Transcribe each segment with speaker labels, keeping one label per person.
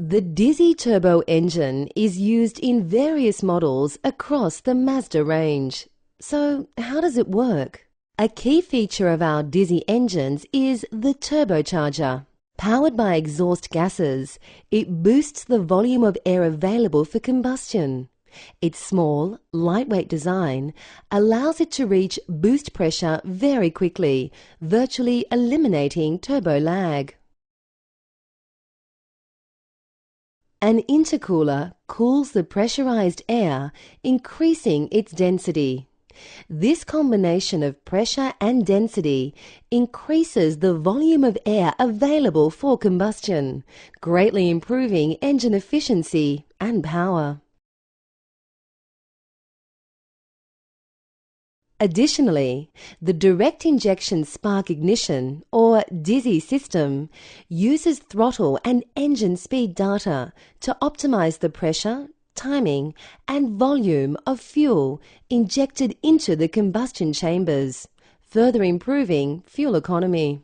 Speaker 1: The DISI turbo engine is used in various models across the Mazda range. So, how does it work? A key feature of our DISI engines is the turbocharger. Powered by exhaust gases, it boosts the volume of air available for combustion. Its small, lightweight design allows it to reach boost pressure very quickly, virtually eliminating turbo lag. An intercooler cools the pressurized air, increasing its density. This combination of pressure and density increases the volume of air available for combustion, greatly improving engine efficiency and power. Additionally, the direct injection spark ignition, or DISI system, uses throttle and engine speed data to optimize the pressure, timing, and volume of fuel injected into the combustion chambers, further improving fuel economy.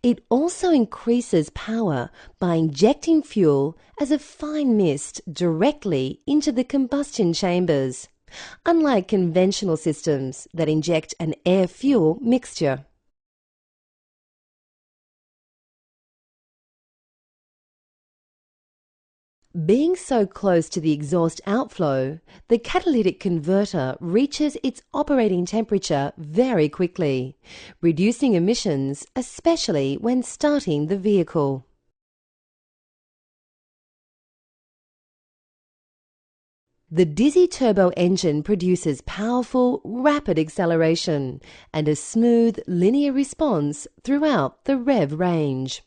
Speaker 1: It also increases power by injecting fuel as a fine mist directly into the combustion chambers, unlike conventional systems that inject an air-fuel mixture. Being so close to the exhaust outflow, the catalytic converter reaches its operating temperature very quickly, reducing emissions, especially when starting the vehicle. The DISI turbo engine produces powerful, rapid acceleration and a smooth, linear response throughout the rev range.